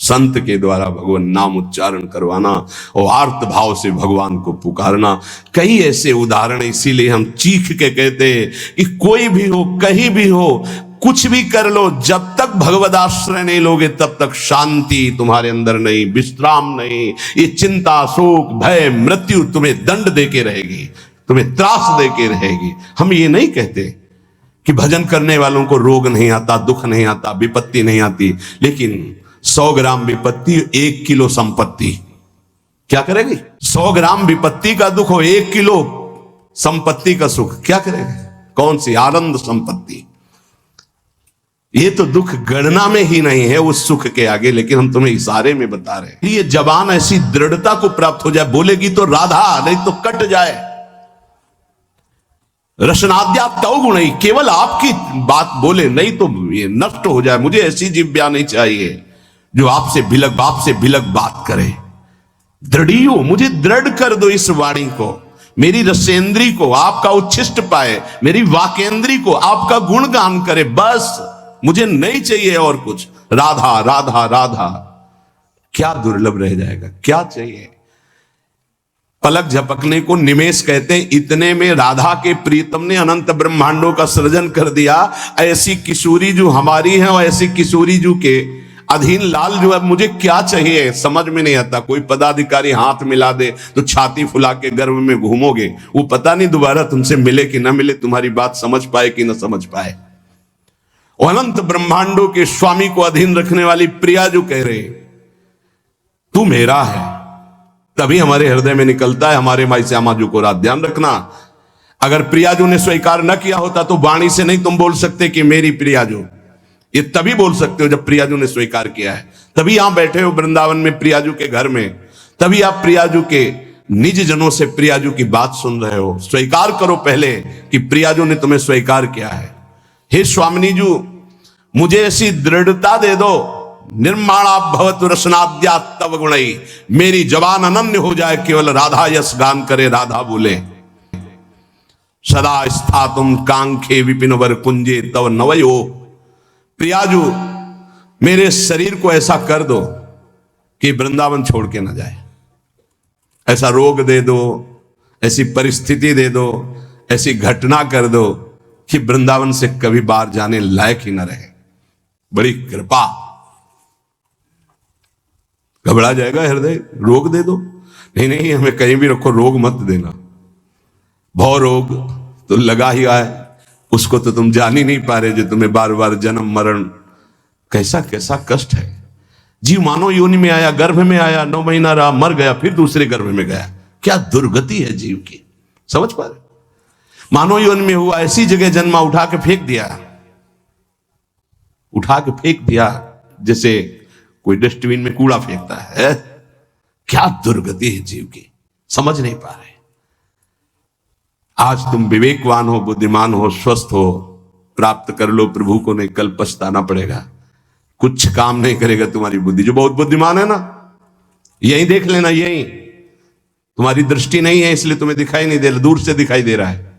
संत के द्वारा भगवान नाम उच्चारण करवाना और आर्त भाव से भगवान को पुकारना। कई ऐसे उदाहरण, इसीलिए हम चीख के कहते हैं कि कोई भी हो, कहीं भी हो, कुछ भी कर लो, जब तक भगवद आश्रय नहीं लोगे तब तक शांति तुम्हारे अंदर नहीं, विश्राम नहीं। ये चिंता, शोक, भय, मृत्यु तुम्हें दंड देके रहेगी, तुम्हें त्रास देके रहेगी। हम ये नहीं कहते कि भजन करने वालों को रोग नहीं आता, दुख नहीं आता, विपत्ति नहीं आती, लेकिन 100 ग्राम विपत्ति 1 किलो संपत्ति क्या करेगी? 100 ग्राम विपत्ति का दुख हो, 1 किलो संपत्ति का सुख क्या करेगी? कौन सी आनंद संपत्ति? ये तो दुख गणना में ही नहीं है उस सुख के आगे, लेकिन हम तुम्हें इशारे में बता रहे हैं। ये जबान ऐसी दृढ़ता को प्राप्त हो जाए, बोलेगी तो राधा, नहीं तो कट जाए। रसनाद्या तव गुण, केवल आपकी बात बोले, नहीं तो ये नष्ट हो जाए। मुझे ऐसी जिह्वा नहीं चाहिए जो आपसे भिलक बात करे। दृढ़ियो, मुझे दृढ़ कर दो इस वाणी को, मेरी रसेंद्री को आपका उच्छिष्ट पाए, मेरी वाकेंद्री को आपका गुणगान करे, बस मुझे नहीं चाहिए और कुछ। राधा राधा राधा, क्या दुर्लभ रह जाएगा, क्या चाहिए? पलक झपकने को निमेष कहते हैं। इतने में राधा के प्रीतम ने अनंत ब्रह्मांडों का सृजन कर दिया। ऐसी किशोरी जो हमारी है और ऐसी किशोरी जो के अधीन लाल जो है, मुझे क्या चाहिए समझ में नहीं आता। कोई पदाधिकारी हाथ मिला दे तो छाती फुला के गर्भ में घूमोगे, वो पता नहीं दोबारा तुमसे मिले कि ना मिले, तुम्हारी बात समझ पाए कि ना समझ पाए। और अनंत ब्रह्मांडों के स्वामी को अधीन रखने वाली प्रिया जो कह रहे तू मेरा है, तभी हमारे हृदय में निकलता है हमारे माई श्यामा जी को रात। ध्यान रखना, अगर प्रियाजू ने स्वीकार न किया होता तो वाणी से नहीं तुम बोल सकते कि मेरी प्रियाजू। ये तभी बोल सकते हो जब प्रियाजू ने स्वीकार किया है। तभी यहां बैठे हो वृंदावन में प्रियाजू के घर में, तभी आप प्रियाजू के निज जनों से प्रियाजू की बात सुन रहे हो। स्वीकार करो पहले कि प्रियाजू ने तुम्हें स्वीकार किया है। हे स्वामिनी जू, मुझे ऐसी दृढ़ता दे दो, निर्माणा भवतु रसनाद्या तव गुणई, मेरी जबान अनन्य हो जाए, केवल राधा यश गान करे, राधा बोले। सदा स्थातुम कांखे विपिन वर कुंजे तव नवयो, प्रियाजू मेरे शरीर को ऐसा कर दो कि वृंदावन छोड़ के ना जाए। ऐसा रोग दे दो, ऐसी परिस्थिति दे दो, ऐसी घटना कर दो कि वृंदावन से कभी बाहर जाने लायक ही ना रहे। बड़ी कृपा। घबरा जाएगा हृदय, रोग दे दो। नहीं नहीं, हमें कहीं भी रखो, रोग मत देना। भव रोग तो लगा ही है, उसको तो तुम जान ही नहीं पा रहे, जो तुम्हें बार बार जन्म मरण, कैसा कैसा कष्ट है। जीव मानो योनि में आया, गर्भ में आया, 9 महीना रहा, मर गया, फिर दूसरे गर्भ में गया। क्या दुर्गति है जीव की, समझ पा रहे? मानो योनि में हुआ, ऐसी जगह जन्मा, उठा के फेंक दिया, उठा के फेंक दिया, जैसे कोई डस्टबिन में कूड़ा फेंकता है। क्या दुर्गति है जीव की, समझ नहीं पा रहे। आज तुम विवेकवान हो, बुद्धिमान हो, स्वस्थ हो, प्राप्त कर लो प्रभु को, नहीं कल पछताना पड़ेगा। कुछ काम नहीं करेगा तुम्हारी बुद्धि। जो बहुत बुद्धिमान है ना, यही देख लेना, यही तुम्हारी दृष्टि नहीं है इसलिए तुम्हें दिखाई नहीं दे रहा, दूर से दिखाई दे रहा है।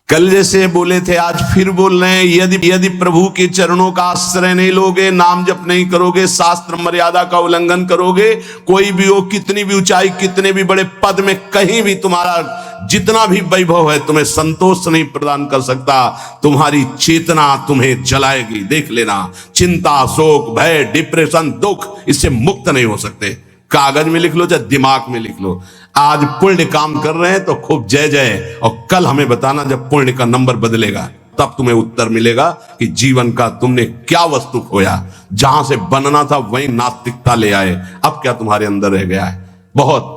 कल जैसे बोले थे आज फिर बोल रहे हैं, यदि प्रभु के चरणों का आश्रय नहीं लोगे, नाम जप नहीं करोगे, शास्त्र मर्यादा का उल्लंघन करोगे, कोई भी हो, कितनी भी ऊंचाई, कितने भी बड़े पद में, कहीं भी तुम्हारा जितना भी वैभव है, तुम्हें संतोष नहीं प्रदान कर सकता। तुम्हारी चेतना तुम्हें जलाएगी, देख लेना। चिंता, शोक, भय, डिप्रेशन, दुख, इससे मुक्त नहीं हो सकते। कागज में लिख लो चाहे दिमाग में लिख लो। आज पुण्य काम कर रहे हैं तो खूब जय जय, और कल हमें बताना जब पुण्य का नंबर बदलेगा, तब तुम्हें उत्तर मिलेगा कि जीवन का तुमने क्या वस्तु खोया। जहां से बनना था वहीं नास्तिकता ले आए, अब क्या तुम्हारे अंदर रह गया है। बहुत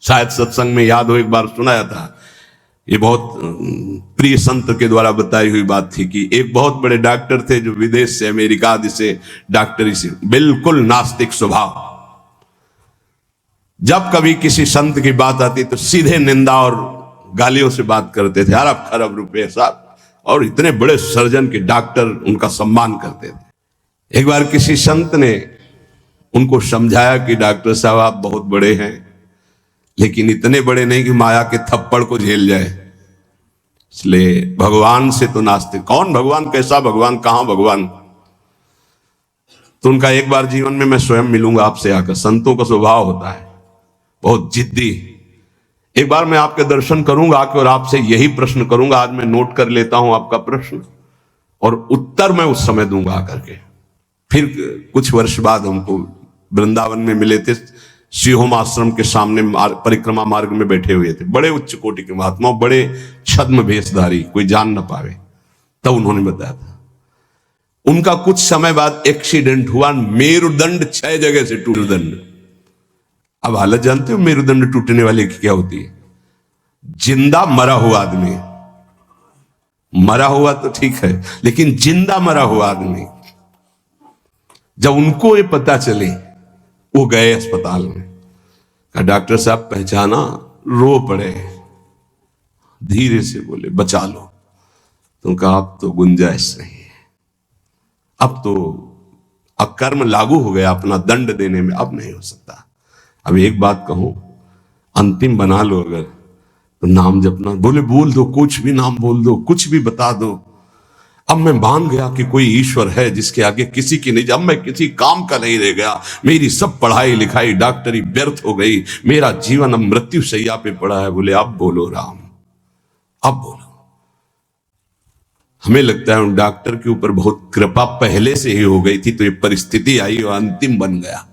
शायद सत्संग में याद हो, एक बार सुनाया था, ये बहुत प्रिय संत के द्वारा बताई हुई बात थी कि एक बहुत बड़े डॉक्टर थे जो विदेश से, अमेरिका आदि से डॉक्टरी से, बिल्कुल नास्तिक स्वभाव। जब कभी किसी संत की बात आती तो सीधे निंदा और गालियों से बात करते थे, अरब खरब रुपए साहब, और इतने बड़े सर्जन के डॉक्टर उनका सम्मान करते थे। एक बार किसी संत ने उनको समझाया कि डॉक्टर साहब आप बहुत बड़े हैं, लेकिन इतने बड़े नहीं कि माया के थप्पड़ को झेल जाए, इसलिए भगवान से तो नास्तिक। कौन भगवान, कैसा भगवान, कहां भगवान? तो उनका एक बार जीवन में मैं स्वयं मिलूंगा आपसे आकर। संतों का स्वभाव होता है बहुत जिद्दी। एक बार मैं आपके दर्शन करूंगा आके और आपसे यही प्रश्न करूंगा। आज मैं नोट कर लेता हूं आपका प्रश्न और उत्तर मैं उस समय दूंगा आकर के। फिर कुछ वर्ष बाद हमको वृंदावन में मिले थे, शिहोम आश्रम के सामने परिक्रमा मार्ग में बैठे हुए थे, बड़े उच्च कोटि के महात्मा, बड़े छद्म भेषधारी, कोई जान न पावे। तब उन्होंने बताया था उनका कुछ समय बाद एक्सीडेंट हुआ, मेरुदंड 6 जगह से टूट। मेरुदंड, अब हालत जानते हो मेरुदंड टूटने वाले की क्या होती है? जिंदा मरा हुआ आदमी, मरा हुआ तो ठीक है, लेकिन जिंदा मरा हुआ आदमी, जब उनको ये पता चले वो गए अस्पताल में। कहा डॉक्टर साहब पहचाना? रो पड़े, धीरे से बोले बचा लो। तो कहा अब तो गुंजाइश नहीं है, अब तो अकर्म लागू हो गया, अपना दंड देने में अब नहीं हो सकता। अब एक बात कहूं, अंतिम बना लो अगर तो नाम जपना। बोले बोल दो, कुछ भी नाम बोल दो, कुछ भी बता दो। अब मैं मान गया कि कोई ईश्वर है जिसके आगे किसी की नहीं। अब मैं किसी काम का नहीं रह गया, मेरी सब पढ़ाई लिखाई डॉक्टरी व्यर्थ हो गई, मेरा जीवन अब मृत्यु शैया पे पड़ा है। बोले अब बोलो राम, अब बोलो। हमें लगता है उन डॉक्टर के ऊपर बहुत कृपा पहले से ही हो गई थी, तो ये परिस्थिति आई और अंतिम बन गया।